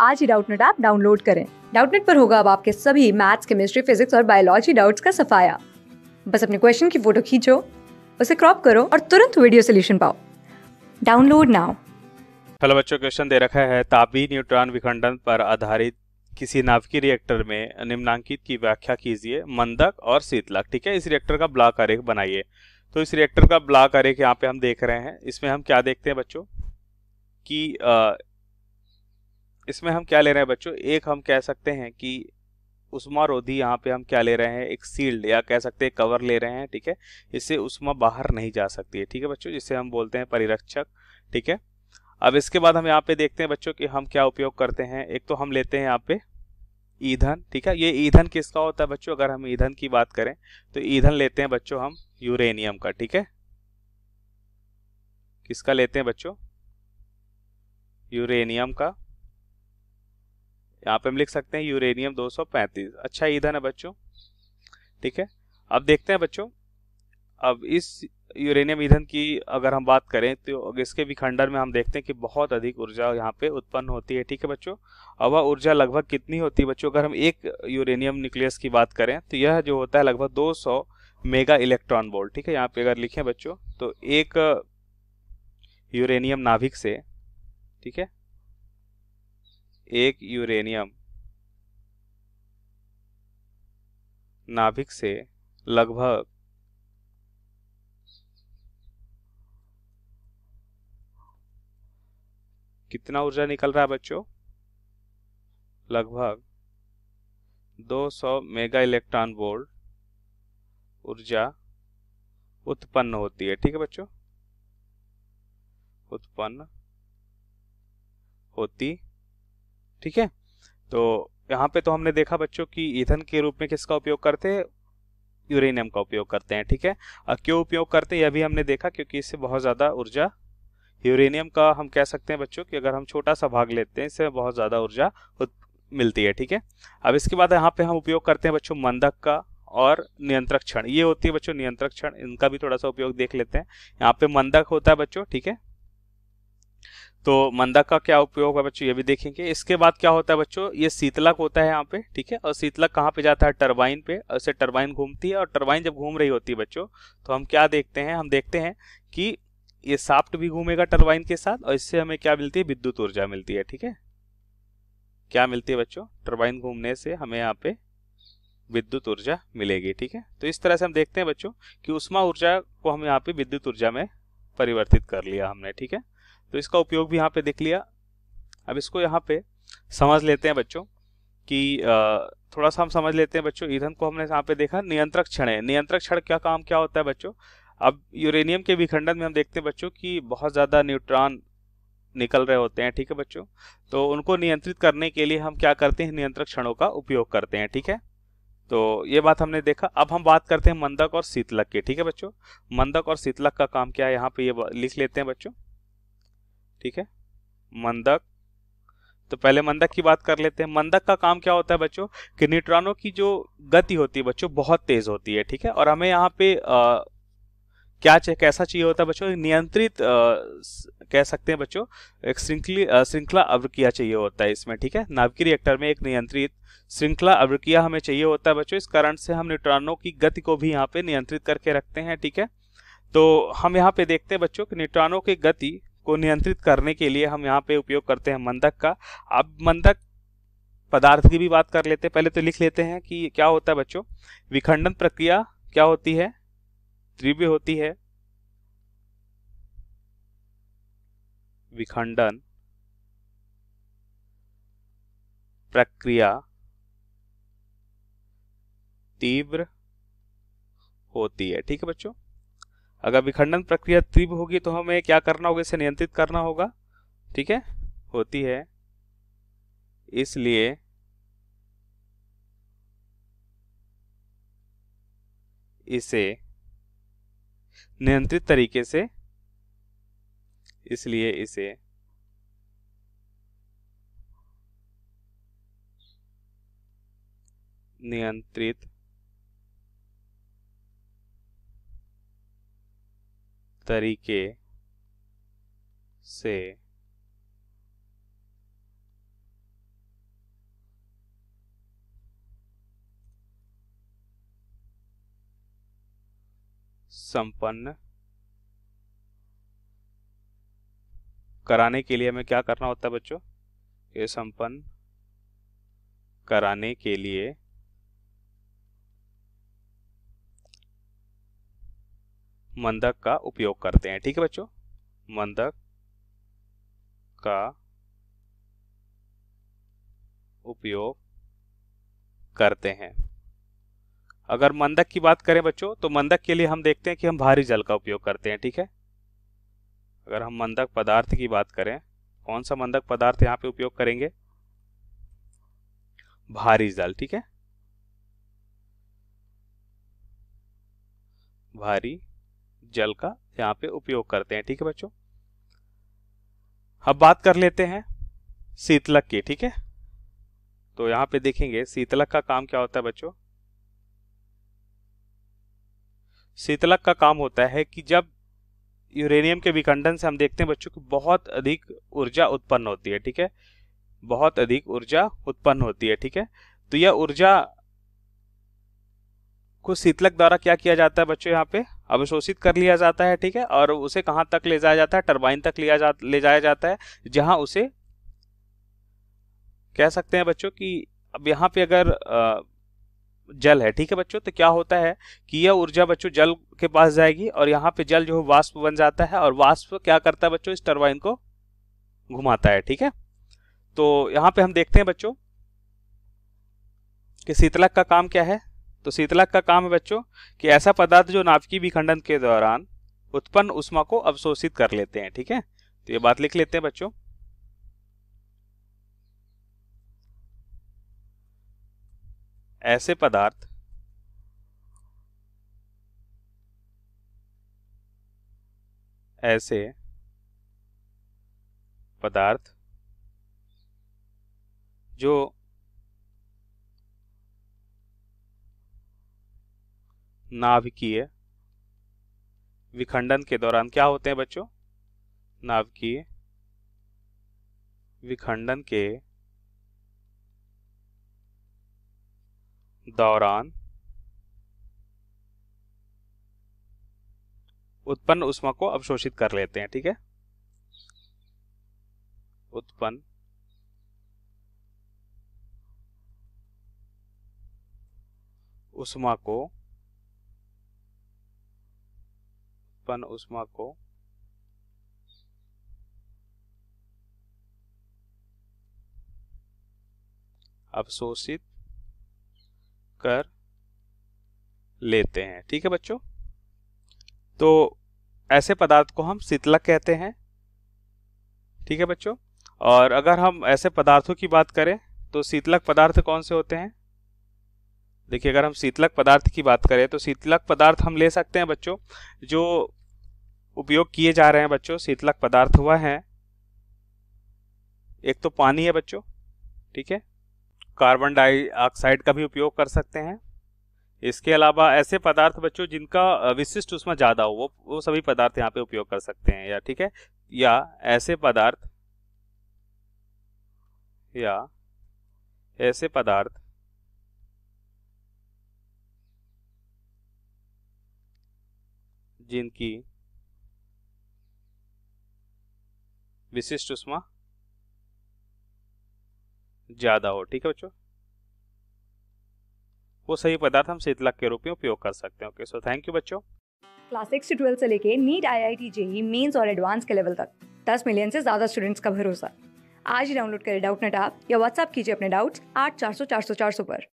आज ही Doubtnut app download करें। Doubtnut पर होगा अब आपके सभी मैथ्स, केमिस्ट्री, फिजिक्स और बायोलॉजी डाउट्स का सफाया। बस अपने क्वेश्चन की फोटो खींचो, उसे क्रॉप करो और तुरंत वीडियो सोल्यूशन पाओ। Download now. हेलो बच्चों, क्वेश्चन दे रखा है तापीय न्यूट्रॉन विखंडन पर आधारित किसी नाभिकीय रिएक्टर में निम्नांकित की व्याख्या कीजिए, मंदक और शीतलक। ठीक है, इस रिएक्टर का ब्लॉक आरेख बनाइए। तो इस रिएक्टर का ब्लॉक आरेख यहाँ पे हम देख रहे हैं। इसमें हम क्या देखते हैं बच्चों कि इसमें हम क्या ले रहे हैं बच्चों, एक हम कह सकते हैं कि उष्मारोधी यहाँ पे हम क्या ले रहे हैं, एक सील्ड या कह सकते हैं कवर ले रहे हैं। ठीक है, इससे उष्मा बाहर नहीं जा सकती है। ठीक है बच्चों, जिसे हम बोलते हैं परिरक्षक। ठीक है, अब इसके बाद हम यहाँ पे देखते हैं बच्चों कि हम क्या उपयोग करते हैं। एक तो हम लेते हैं यहाँ पे ईंधन। ठीक है, ये ईंधन किसका होता है बच्चों, अगर हम ईंधन की बात करें तो ईंधन लेते हैं बच्चों हम यूरेनियम का। ठीक है, किसका लेते हैं बच्चों, यूरेनियम का। यहाँ पे हम लिख सकते हैं यूरेनियम 235 अच्छा ईंधन है बच्चों। ठीक है, अब देखते हैं बच्चों, अब इस यूरेनियम ईंधन की अगर हम बात करें तो इसके विखंडन में हम देखते हैं कि बहुत अधिक ऊर्जा यहाँ पे उत्पन्न होती है। ठीक है बच्चों, और वह ऊर्जा लगभग कितनी होती है बच्चों, अगर हम एक यूरेनियम न्यूक्लियस की बात करें तो यह जो होता है लगभग 200 मेगा इलेक्ट्रॉन वोल्ट। ठीक है, यहाँ पे अगर लिखें बच्चों तो एक यूरेनियम नाभिक से, ठीक है, एक यूरेनियम नाभिक से लगभग कितना ऊर्जा निकल रहा है बच्चों, लगभग 200 मेगा इलेक्ट्रॉन वोल्ट ऊर्जा उत्पन्न होती है। ठीक है बच्चों, उत्पन्न होती। ठीक है, तो यहाँ पे तो हमने देखा बच्चों कि ईंधन के रूप में किसका उपयोग करते हैं, यूरेनियम का उपयोग करते हैं। ठीक है, और क्यों उपयोग करते हैं यह भी हमने देखा, क्योंकि इससे बहुत ज्यादा ऊर्जा, यूरेनियम का हम कह सकते हैं बच्चों कि अगर हम छोटा सा भाग लेते हैं इससे बहुत ज्यादा ऊर्जा मिलती है। ठीक है, अब इसके बाद यहाँ पे हम उपयोग करते हैं बच्चों मंदक का और नियंत्रक क्षण। ये होती है बच्चों नियंत्रक क्षण, इनका भी थोड़ा सा उपयोग देख लेते हैं। यहाँ पे मंदक होता है बच्चों। ठीक है, तो मंदक का क्या उपयोग है बच्चों ये भी देखेंगे। इसके बाद क्या होता है बच्चों, ये शीतलक होता है यहाँ पे। ठीक है, और शीतलक कहाँ पे जाता है, टरबाइन पे, और इससे टरबाइन घूमती है, और टरबाइन जब घूम रही होती है बच्चों तो हम क्या देखते हैं, हम देखते हैं कि ये शाफ्ट भी घूमेगा टरबाइन के साथ, और इससे हमें क्या मिलती है, विद्युत ऊर्जा मिलती है। ठीक है, क्या मिलती है बच्चों, टरबाइन घूमने से हमें यहाँ पे विद्युत ऊर्जा मिलेगी। ठीक है, तो इस तरह से हम देखते हैं बच्चों कि उष्मा ऊर्जा को हम यहाँ पे विद्युत ऊर्जा में परिवर्तित कर लिया हमने। ठीक है, तो इसका उपयोग भी यहाँ पे देख लिया। अब इसको यहाँ पे समझ लेते हैं बच्चों कि थोड़ा सा हम समझ लेते हैं बच्चों। ईंधन को हमने यहाँ पे देखा, नियंत्रक क्षण है। नियंत्रक क्षण क्या काम क्या होता है बच्चों, अब यूरेनियम के विखंडन में हम देखते हैं बच्चों कि बहुत ज्यादा न्यूट्रॉन निकल रहे होते हैं। ठीक है बच्चों, तो उनको नियंत्रित करने के लिए हम क्या करते हैं, नियंत्रक क्षणों का उपयोग करते हैं। ठीक है, तो ये बात हमने देखा। अब हम बात करते हैं मंदक और शीतलक की। ठीक है बच्चों, मंदक और शीतलक का काम क्या है, यहाँ पे ये लिख लेते हैं बच्चों। ठीक है, मंदक, तो पहले मंदक की बात कर लेते हैं। मंदक का काम क्या होता है बच्चों कि न्यूट्रॉनों की जो गति होती है बच्चों बहुत तेज होती है। ठीक है, और हमें यहाँ पे क्या चाहिए, कैसा चाहिए होता है बच्चों, नियंत्रित कह सकते हैं बच्चों, एक श्रृंखला अवकिया चाहिए होता है इसमें। ठीक है, नाभिकीय रिएक्टर में एक नियंत्रित श्रृंखला अवकिया हमें चाहिए होता है बच्चों। इस कारण से हम न्यूट्रॉनों की गति को भी यहाँ पे नियंत्रित करके रखते हैं। ठीक है, तो हम यहाँ पे देखते हैं बच्चों कि न्यूट्रॉनों की गति को नियंत्रित करने के लिए हम यहाँ पे उपयोग करते हैं मंदक का। अब मंदक पदार्थ की भी बात कर लेते हैं। पहले तो लिख लेते हैं कि क्या होता है बच्चों, विखंडन प्रक्रिया क्या होती है, तीव्र होती है। विखंडन प्रक्रिया तीव्र होती है। ठीक है बच्चों, अगर विखंडन प्रक्रिया तीव्र होगी तो हमें क्या करना होगा, इसे नियंत्रित करना होगा। ठीक है, होती है, इसलिए इसे नियंत्रित तरीके से, इसलिए इसे नियंत्रित तरीके से संपन्न कराने के लिए हमें क्या करना होता है बच्चों? ये संपन्न कराने के लिए मंदक का उपयोग करते हैं। ठीक है बच्चों, मंदक का उपयोग करते हैं। अगर मंदक की बात करें बच्चों, तो मंदक के लिए हम देखते हैं कि हम भारी जल का उपयोग करते हैं। ठीक है, अगर हम मंदक पदार्थ की बात करें, कौन सा मंदक पदार्थ यहाँ पे उपयोग करेंगे? भारी जल। ठीक है, भारी जल का यहाँ पे उपयोग करते हैं। ठीक है बच्चों, अब बात कर लेते हैं शीतलक की। ठीक है, तो यहाँ पे देखेंगे शीतलक का काम क्या होता है बच्चों? शीतलक का काम होता है कि जब यूरेनियम के विखंडन से हम देखते हैं बच्चों कि बहुत अधिक ऊर्जा उत्पन्न होती है। ठीक है, बहुत अधिक ऊर्जा उत्पन्न होती है। ठीक है, तो यह ऊर्जा को शीतलक द्वारा क्या किया जाता है बच्चों? यहाँ पे अवशोषित कर लिया जाता है। ठीक है, और उसे कहाँ तक ले जाया जाता है? टरबाइन तक ले जाया जाता है, जहां उसे कह सकते हैं बच्चों कि अब यहाँ पे अगर जल है, ठीक है बच्चों, तो क्या होता है कि यह ऊर्जा बच्चों जल के पास जाएगी और यहाँ पे जल जो है वाष्प बन जाता है, और वाष्प क्या करता है बच्चों? इस टरबाइन को घुमाता है। ठीक है, तो यहाँ पे हम देखते हैं बच्चों कि शीतलक का काम क्या है। तो शीतलक का काम है बच्चों कि ऐसा पदार्थ जो नाभिकीय विखंडन के दौरान उत्पन्न ऊष्मा को अवशोषित कर लेते हैं। ठीक है, तो ये बात लिख लेते हैं बच्चों। ऐसे पदार्थ जो नाभिकीय विखंडन के दौरान क्या होते हैं बच्चों? नाभिकीय विखंडन के दौरान उत्पन्न ऊष्मा को अवशोषित कर लेते हैं। ठीक है, उत्पन्न ऊष्मा को अवशोषित कर लेते हैं। ठीक है बच्चों, तो ऐसे पदार्थ को हम शीतलक कहते हैं। ठीक है बच्चों, और अगर हम ऐसे पदार्थों की बात करें तो शीतलक पदार्थ कौन से होते हैं? देखिए, अगर हम शीतलक पदार्थ की बात करें तो शीतलक पदार्थ हम ले सकते हैं बच्चों जो उपयोग किए जा रहे हैं बच्चों। शीतलक पदार्थ हुआ है, एक तो पानी है बच्चों, ठीक है, कार्बन डाइऑक्साइड का भी उपयोग कर सकते हैं। इसके अलावा ऐसे पदार्थ बच्चों जिनका विशिष्ट ऊष्मा ज्यादा हो, वो सभी पदार्थ यहाँ पे उपयोग कर सकते हैं। या ठीक है, या ऐसे पदार्थ जिनकी विशिष्ट ऊष्मा ज्यादा हो। ठीक है बच्चों, वो सही पदार्थ हम शीतलक के रूप में उपयोग कर सकते हैं। ओके, सो थैंक यू बच्चों। क्लास 6 से 12 से लेके नीट, IIT, जेईई मेंस और एडवांस के लेवल तक 10 मिलियन से ज्यादा स्टूडेंट्स का भरोसा। आज ही डाउनलोड करें डाउटनेट ऐप या व्हाट्सएप कीजिए अपने डाउट्स 8400 400 400 पर।